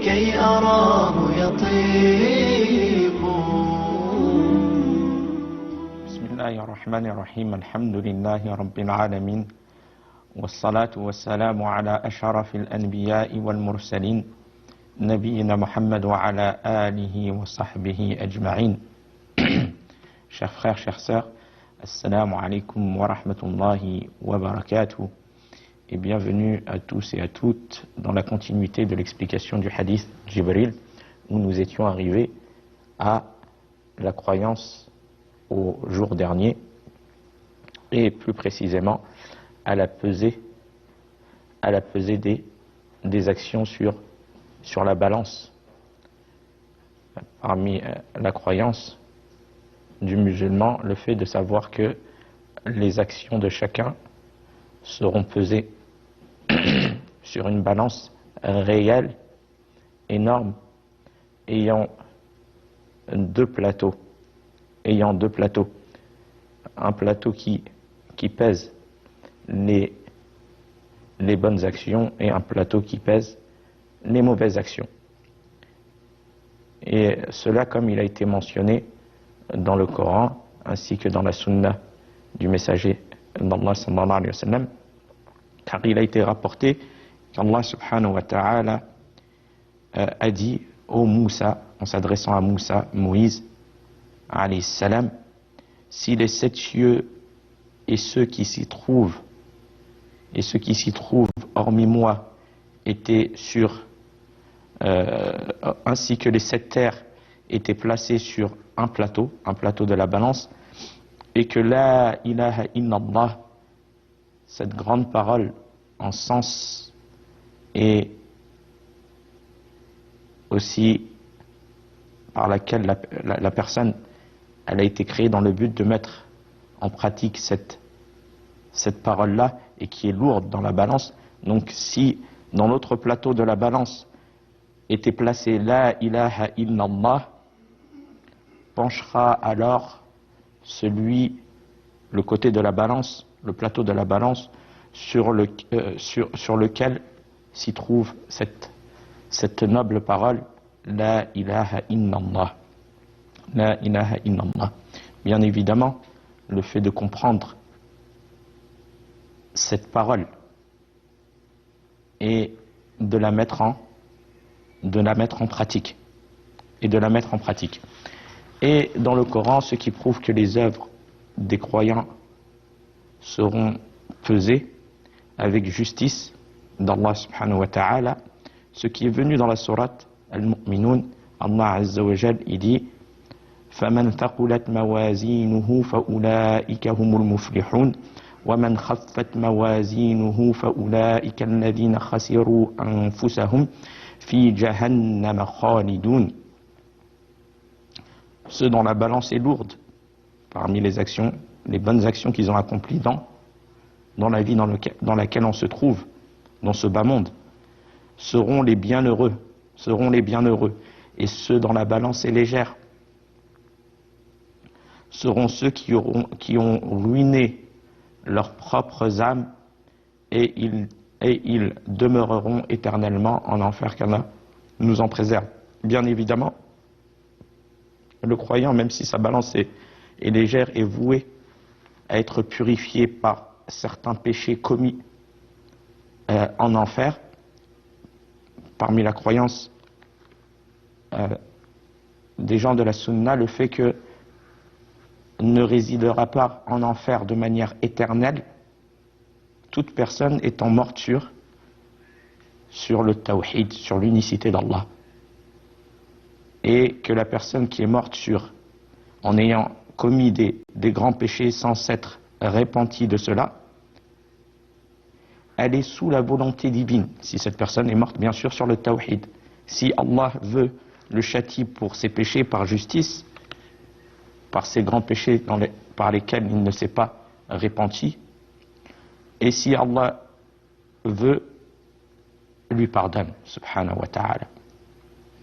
كي أراه يطيق. بسم الله الرحمن الرحيم. الحمد لله رب العالمين، والصلاة والسلام على أشرف الأنبياء والمرسلين نبينا محمد وعلى آله وصحبه أجمعين. Chers frères, chères sœurs, assalamu alaikum wa rahmatullahi wa barakatuh, et bienvenue à tous et à toutes dans la continuité de l'explication du hadith Jibril, où nous étions arrivés à la croyance au jour dernier, et plus précisément à la pesée des actions sur la balance. Parmi la croyance du musulman, le fait de savoir que les actions de chacun seront pesées sur une balance réelle, énorme, ayant deux plateaux. Un plateau qui pèse les bonnes actions et un plateau qui pèse les mauvaises actions. Et cela, comme il a été mentionné dans le Coran ainsi que dans la Sunna du messager d'Allah sallallahu alayhi wa sallam, car il a été rapporté qu'Allah subhanahu wa ta'ala a dit au Moussa, en s'adressant à Moussa, Moïse alayhi salam, si les 7 cieux et ceux qui s'y trouvent hormis moi étaient ainsi que les 7 terres étaient placés sur un plateau de la balance, et que la ilaha illallah, cette grande parole en sens et aussi par laquelle la personne elle a été créée dans le but de mettre en pratique cette parole-là, et qui est lourde dans la balance. Donc si dans l'autre plateau de la balance était placé la ilaha illallah, penchera alors le côté de la balance, le plateau de la balance sur lequel s'y trouve cette noble parole la ilaha illallah. La ilaha illallah. Bien évidemment, le fait de comprendre cette parole et de la mettre en pratique. Et dans le Coran, ce qui prouve que les œuvres des croyants seront pesées avec justice d'Allah subhanahu wa ta'ala, ce qui est venu dans la sourate Al-Mu'minun, Allah azza wa jal, il dit فَمَنْ ثَقُلَتْ مَوَازِينُهُ فَأُولَئِكَ هُمُ الْمُفْلِحُونَ وَمَنْ خَفَّتْ مَوَازِينُهُ فَأُولَئِكَ الَّذِينَ خَسِرُوا أَنفُسَهُمْ فِي جَهَنَّمَ خَالِدُونَ. Ceux dont la balance est lourde, parmi les actions, les bonnes actions qu'ils ont accomplies dans la vie dans laquelle on se trouve, dans ce bas monde, seront les bienheureux. Et ceux dont la balance est légère seront ceux qui ont ruiné leurs propres âmes, et ils demeureront éternellement en enfer, qu'Allah nous en préserve. Bien évidemment, le croyant, même si sa balance est légère, est voué à être purifié par certains péchés commis en enfer. Parmi la croyance des gens de la Sunna, le fait que ne résidera pas en enfer de manière éternelle toute personne étant morte sur le tawhid, sur l'unicité d'Allah, et que la personne qui est morte en ayant commis des grands péchés sans s'être repentie de cela, elle est sous la volonté divine, si cette personne est morte bien sûr sur le tawhid. Si Allah veut le châtie pour ses péchés par justice, par ces grands péchés par lesquels il ne s'est pas repenti, et si Allah veut, lui pardonne, subhanahu wa ta'ala.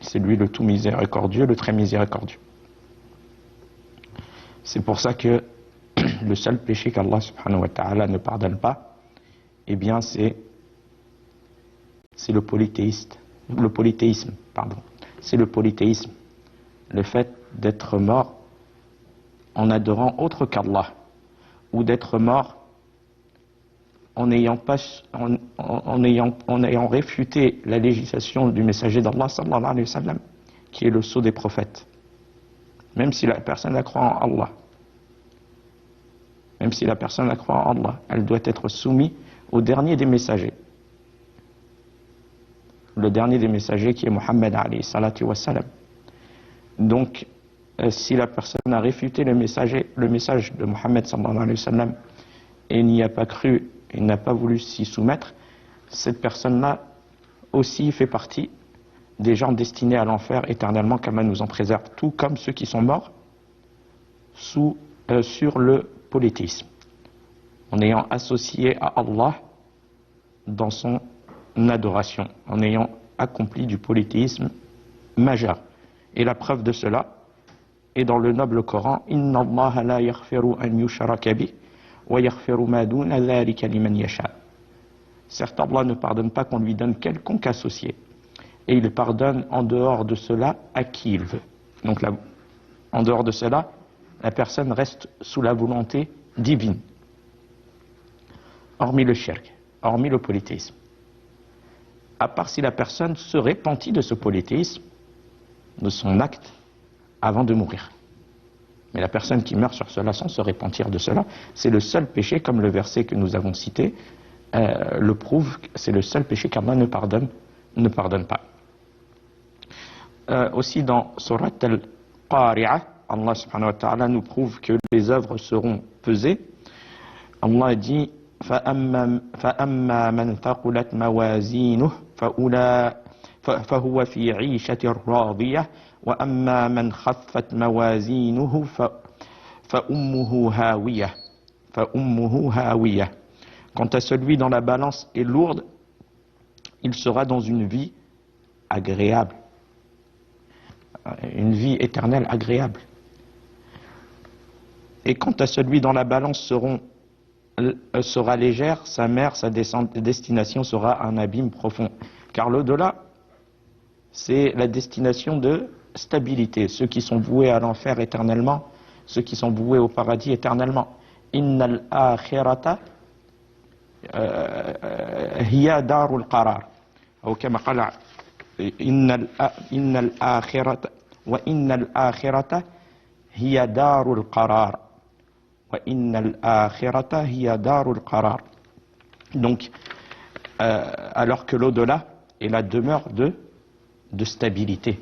C'est lui le tout miséricordieux, le très miséricordieux. C'est pour ça que le seul péché qu'Allah subhanahu wa ta'ala ne pardonne pas, eh bien c'est le polythéiste, le polythéisme, pardon. C'est le polythéisme, le fait d'être mort en adorant autre qu'Allah, ou d'être mort en ayant réfuté la législation du messager d'Allah sallallahu alayhi wa sallam, qui est le sceau des prophètes. Même si la personne la croit en Allah, même si la personne la croit en Allah, elle doit être soumise au dernier des messagers. Le dernier des messagers qui est Muhammad alayhi salatu wa salam. Donc, si la personne a réfuté le message de Muhammad sallallahu alayhi wa sallam et n'y a pas cru et n'a pas voulu s'y soumettre, cette personne-là aussi fait partie des gens destinés à l'enfer éternellement, qu'Allah nous en préserve, tout comme ceux qui sont morts sur le polythéisme, en ayant associé à Allah dans son adoration, en ayant accompli du polythéisme majeur. Et la preuve de cela est dans le noble Coran: Inna Allah la yaghfiru an yushraka bih wa yaghfiru ma duna dhalika liman yasha. Certes, Allah ne pardonne pas qu'on lui donne quelconque associé, et il pardonne en dehors de cela à qui il veut. Donc là, en dehors de cela, la personne reste sous la volonté divine, hormis le shirk, hormis le polythéisme. À part si la personne se repentit de ce polythéisme, de son acte, avant de mourir. Mais la personne qui meurt sur cela sans se repentir de cela, c'est le seul péché, comme le verset que nous avons cité le prouve, c'est le seul péché qu'Allah ne pardonne pas. Aussi dans Surat al-Qari'ah, Allah subhanahu wa ta'ala nous prouve que les œuvres seront pesées. Allah dit: فَأَمَّا مَنْ ثَقُلَتْ مَوَازِينُهُ فَهُوَ فِي عِيشَةٍ رَاضِيَةٍ وَأَمَّا مَنْ خَفَّتْ مَوَازِينُهُ فَأُمُّهُ هَاوِيَةٌ. Quant à celui dont la balance est lourde, il sera dans une vie agréable, une vie éternelle agréable. Et quant à celui dont la balance sera légère, sa destination sera un abîme profond. Car l'au-delà, c'est la destination de stabilité. Ceux qui sont voués à l'enfer éternellement, ceux qui sont voués au paradis éternellement. Innal akhirata hiya darul qarar. Ou kama qala innal akhirata wa innal akhirata hiya darul qarar. Wa innal akhirata hiya darul qarar. Donc, alors que l'au-delà est la demeure de stabilité.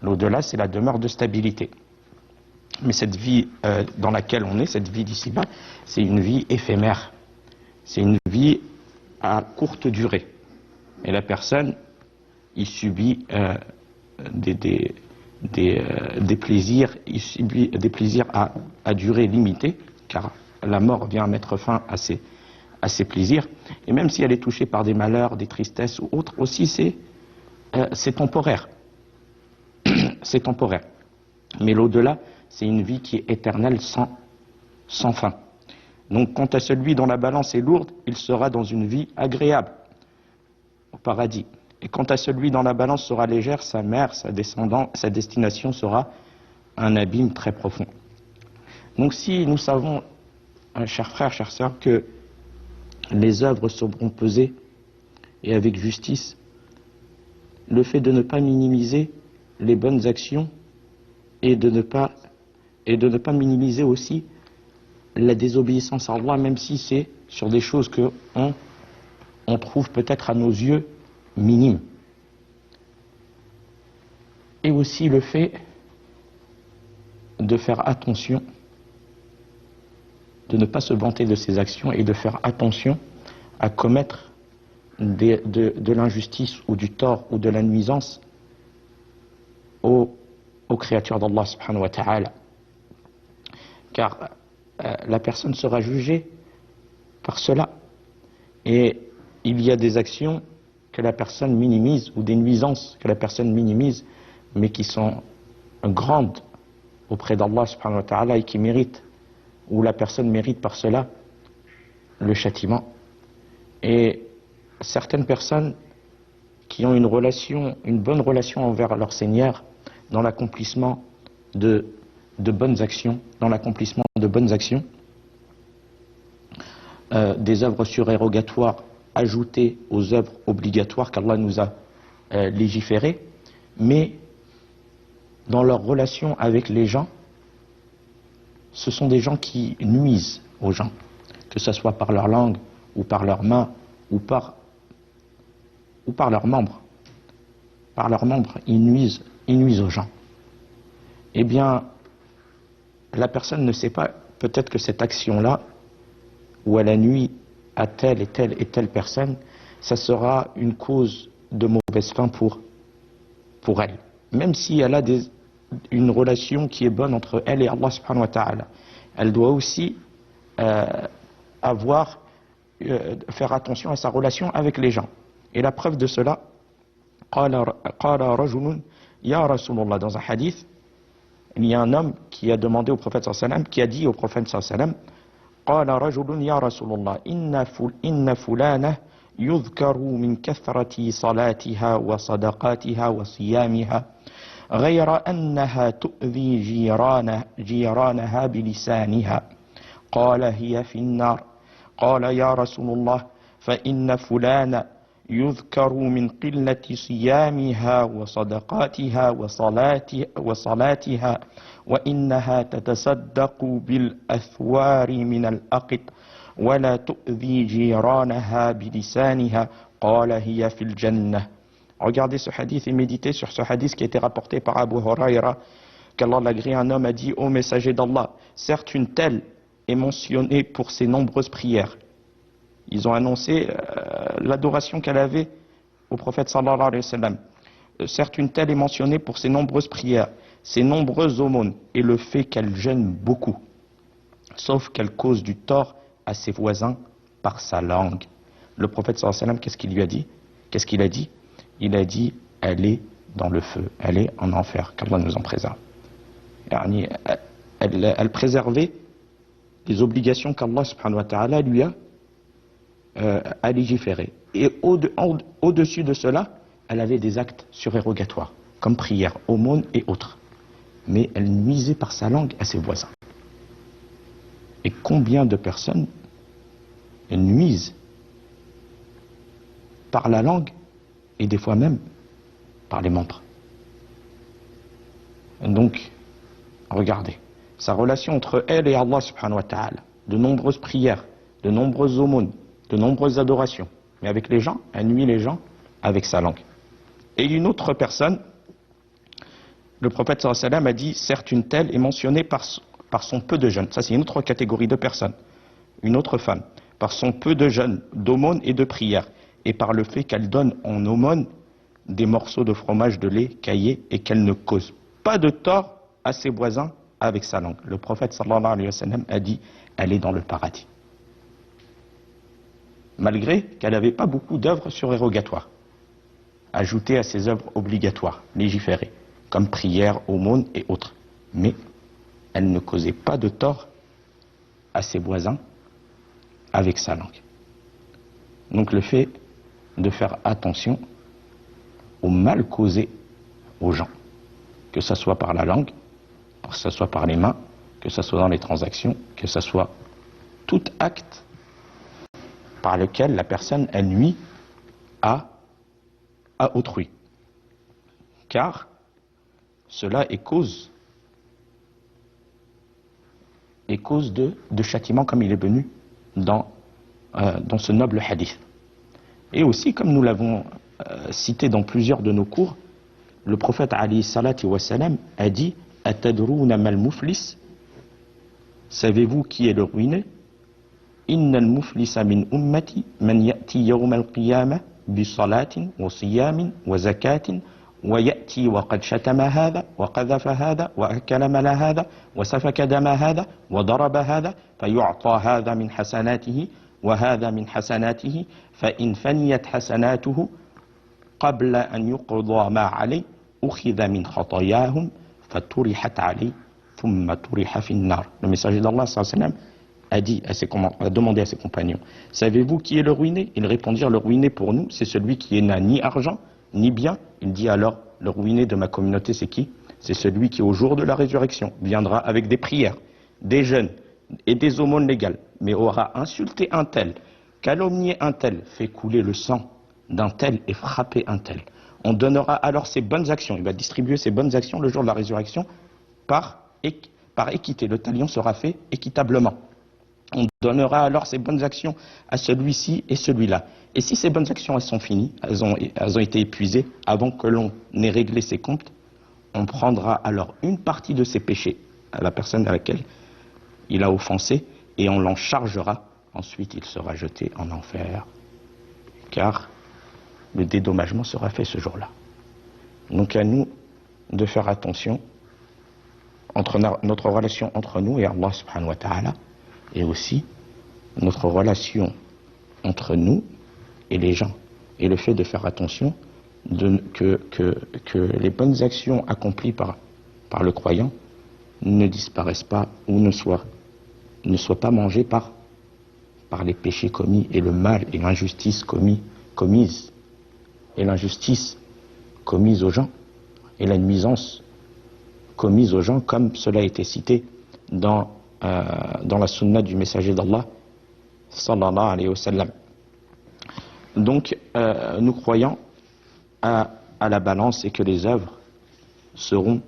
L'au-delà, c'est la demeure de stabilité. Mais cette vie dans laquelle on est, cette vie d'ici-bas, c'est une vie éphémère. C'est une vie à courte durée. Et la personne, il subit des plaisirs, il subit des plaisirs à durée limitée, car la mort vient mettre fin à ces plaisirs. Et même si elle est touchée par des malheurs, des tristesses ou autres, aussi c'est temporaire. C'est temporaire. Mais l'au-delà, c'est une vie qui est éternelle sans fin. Donc, quant à celui dont la balance est lourde, il sera dans une vie agréable, au paradis. Et quant à celui dont la balance sera légère, sa destination sera un abîme très profond. Donc, si nous savons, chers frères, chères sœurs, que les œuvres seront pesées et avec justice, le fait de ne pas minimiser les bonnes actions et de ne pas minimiser aussi la désobéissance à Allah, même si c'est sur des choses que on trouve peut-être à nos yeux minimes. Et aussi le fait de faire attention, de ne pas se vanter de ses actions et de faire attention à commettre de l'injustice ou du tort ou de la nuisance aux créatures d'Allah subhanahu wa ta'ala. Car la personne sera jugée par cela. Et il y a des actions que la personne minimise ou des nuisances que la personne minimise, mais qui sont grandes auprès d'Allah subhanahu wa ta'ala et qui méritent, où la personne mérite par cela le châtiment. Et certaines personnes qui ont une bonne relation envers leur Seigneur dans l'accomplissement de bonnes actions, des œuvres surérogatoires ajoutées aux œuvres obligatoires qu'Allah nous a légiférées, mais dans leur relation avec les gens, ce sont des gens qui nuisent aux gens, que ce soit par leur langue, ou par leurs mains, ou par leurs membres. Par leurs membres, ils nuisent aux gens. Eh bien, la personne ne sait pas, peut-être que cette action-là, où elle a nui à telle et telle personne, ça sera une cause de mauvaise fin pour elle. Même si elle a une relation qui est bonne entre elle et Allah subhanahu wa ta'ala. Elle doit aussi faire attention à sa relation avec les gens. Et la preuve de cela, qala rajulun ya Rasulullah, dans un hadith, il y a un homme qui a demandé au prophète sallallahu alayhi wa sallam, qui a dit au prophète sallallahu alayhi wa sallam, qala rajulun ya Rasulullah, inna fulana yudhkaru min kathrati salatiha wa sadaqatiha wa siyamiha غير أنها تؤذي جيرانها بلسانها قال هي في النار قال يا رسول الله فإن فلان يذكر من قلة صيامها وصدقاتها وصلاتها وإنها تتصدق بالأثوار من الأقط ولا تؤذي جيرانها بلسانها قال هي في الجنة. Regardez ce hadith et méditez sur ce hadith qui a été rapporté par Abu Huraira, qu'Allah l'agrée, un homme a dit: ô messager d'Allah, certes une telle est mentionnée pour ses nombreuses prières. Ils ont annoncé l'adoration qu'elle avait au prophète sallallahu alayhi wa sallam. Certes une telle est mentionnée pour ses nombreuses prières, ses nombreuses aumônes et le fait qu'elle gêne beaucoup, sauf qu'elle cause du tort à ses voisins par sa langue. Le prophète sallallahu alayhi wa sallam, qu'est-ce qu'il lui a dit? Qu'est-ce qu'il a dit? Il a dit, elle est dans le feu, elle est en enfer, qu'Allah nous en préserve. Elle préservait les obligations qu'Allah subhanahu wa ta'ala lui a légiférées. Et au-dessus de cela, elle avait des actes surérogatoires, comme prière, aumône et autres. Mais elle nuisait par sa langue à ses voisins. Et combien de personnes nuisent par la langue et des fois même par les membres. Donc, regardez, sa relation entre elle et Allah subhanahu wa ta'ala, de nombreuses prières, de nombreuses aumônes, de nombreuses adorations, mais avec les gens, elle nuit les gens avec sa langue. Et une autre personne, le prophète sallallahu alayhi wa sallam a dit, certes une telle est mentionnée par son peu de jeûne. Ça c'est une autre catégorie de personnes, une autre femme, par son peu de jeûne, d'aumônes et de prières, et par le fait qu'elle donne en aumône des morceaux de fromage, de lait caillé, et qu'elle ne cause pas de tort à ses voisins avec sa langue. Le prophète sallallahu alayhi wa sallam a dit, elle est dans le paradis. Malgré qu'elle n'avait pas beaucoup d'œuvres surérogatoires, ajoutées à ses œuvres obligatoires, légiférées, comme prière, aumône et autres. Mais elle ne causait pas de tort à ses voisins avec sa langue. Donc le fait de faire attention au mal causé aux gens, que ce soit par la langue, que ce soit par les mains, que ce soit dans les transactions, que ce soit tout acte par lequel la personne elle nuit à autrui. Car cela est cause de châtiment, comme il est venu dans ce noble hadith. Et aussi, comme nous l'avons cité dans plusieurs de nos cours, le prophète alayhi salatu wa salam a dit: Atadrouna mal muflis, savez-vous qui est le ruiné? Inna al muflisa min ummati man ya'ti yawm al qiyamah bi salatin wa siyamin wa zakatin wa ya'ti wa qad shatama hadha wa qadhafa hadha wa akala mala hadha wa safaka dama hadha wa daraba hadha fayu'ta hadha min hasanatihi wa hadha min hasanatihi fa in faniyat hasanatuhu qabla an yuqda ma alayhi ukhidha min khatayahum faturihat alayhi thumma turiha fi an-nar. Le messager d'Allah sallallahu alayhi wa sallam a demandé à ses compagnons: savez-vous qui est le ruiné? Ils répondirent: le ruiné pour nous, c'est celui qui n'a ni argent, ni bien. Il dit alors, le ruiné de ma communauté, c'est qui? C'est celui qui, au jour de la résurrection, viendra avec des prières, des jeûnes et des aumônes légales, mais aura insulté un tel, calomnié un tel, fait couler le sang d'un tel et frappé un tel. On donnera alors ses bonnes actions, il va distribuer ses bonnes actions le jour de la résurrection par équité. Le talion sera fait équitablement. On donnera alors ses bonnes actions à celui-ci et celui-là. Et si ces bonnes actions elles sont finies, elles ont été épuisées, avant que l'on ait réglé ses comptes, on prendra alors une partie de ses péchés à la personne à laquelle il a offensé et on l'en chargera. Ensuite, il sera jeté en enfer, car le dédommagement sera fait ce jour-là. Donc à nous de faire attention entre notre relation entre nous et Allah subhanahu wa ta'ala, et aussi notre relation entre nous et les gens. Et le fait de faire attention que les bonnes actions accomplies par le croyant ne disparaissent pas ou ne soient pas mangées par les péchés commis et le mal et l'injustice commise et l'injustice commise aux gens et la nuisance commise aux gens, comme cela a été cité dans la sunna du messager d'Allah sallallahu alayhi wa sallam. Donc nous croyons à la balance et que les œuvres seront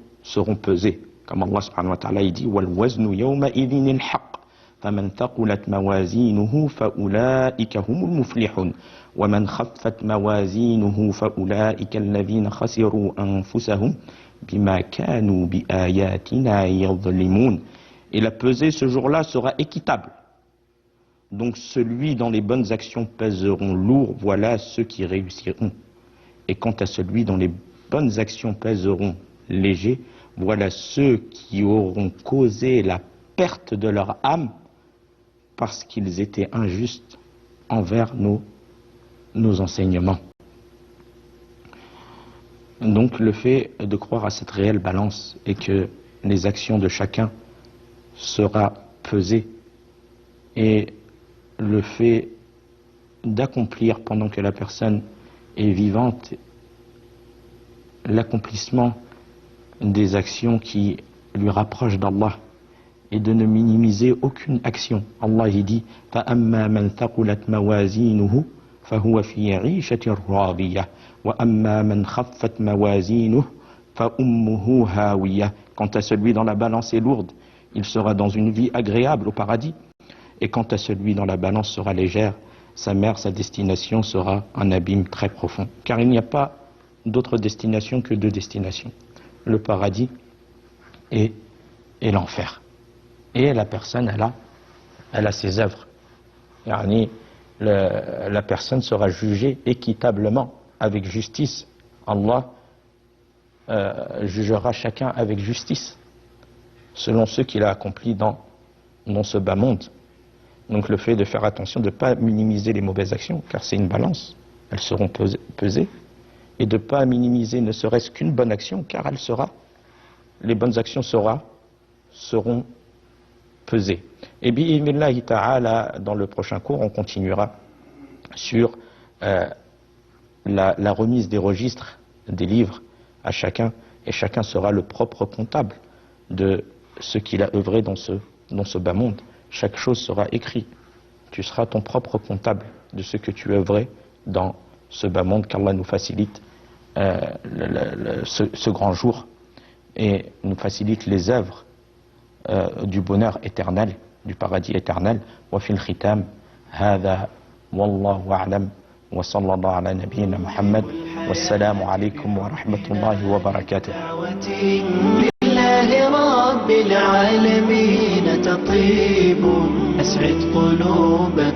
pesées, comme Allah subhanahu wa ta'ala dit wal waznu yawma idhin al haqq faman thaqulat mawazinuhu fa ulaika humul muflihun wa man khaffat mawazinuhu fa ulaika alladhina khasiru anfusahum bima kanu bi ayatina yadhlimun. Et la pesée ce jour-là sera équitable. Donc celui dont les bonnes actions pèseront lourd, voilà ceux qui réussiront. Et quant à celui dont les bonnes actions pèseront léger, voilà ceux qui auront causé la perte de leur âme parce qu'ils étaient injustes envers nos enseignements. Donc le fait de croire à cette réelle balance et que les actions de chacun sera pesées, et le fait d'accomplir pendant que la personne est vivante l'accomplissement des actions qui lui rapprochent d'Allah et de ne minimiser aucune action. Allah y dit فَأَمَّا مَنْ ثَقُلَتْ مَوَازِينُهُ فَهُوَ فِي عِيشَةٍ رَاضِيَةٍ وَأَمَّا مَنْ خَفَّتْ مَوَازِينُهُ فَأُمُّهُ هَاوِيَةٌ. Quant à celui dont la balance est lourde, il sera dans une vie agréable au paradis. Et quant à celui dont la balance sera légère, sa mère, sa destination sera un abîme très profond. Car il n'y a pas d'autre destination que deux destinations, le paradis et l'enfer. Et la personne, elle a ses œuvres. Yani, la personne sera jugée équitablement, avec justice. Allah jugera chacun avec justice, selon ce qu'il a accompli dans ce bas monde. Donc le fait de faire attention, de ne pas minimiser les mauvaises actions, car c'est une balance, elles seront pesées, et de ne pas minimiser ne serait-ce qu'une bonne action, car les bonnes actions seront pesées. Et bi'idhnillahi ta'ala, dans le prochain cours, on continuera sur la remise des registres des livres à chacun, et chacun sera le propre comptable de ce qu'il a œuvré dans ce bas monde. Chaque chose sera écrite. Tu seras ton propre comptable de ce que tu œuvrais dans ce bas monde, qu'Allah nous facilite ce grand jour et nous facilite les œuvres du bonheur éternel, du paradis éternel. Wa fil khitam, hadha wallahu a'lam wa sallallahu ala nabiyyina Muhammad wassalamu alaykum wa rahmatullahi wa barakatuh. رب العالمين تطيب أسعد قلوبا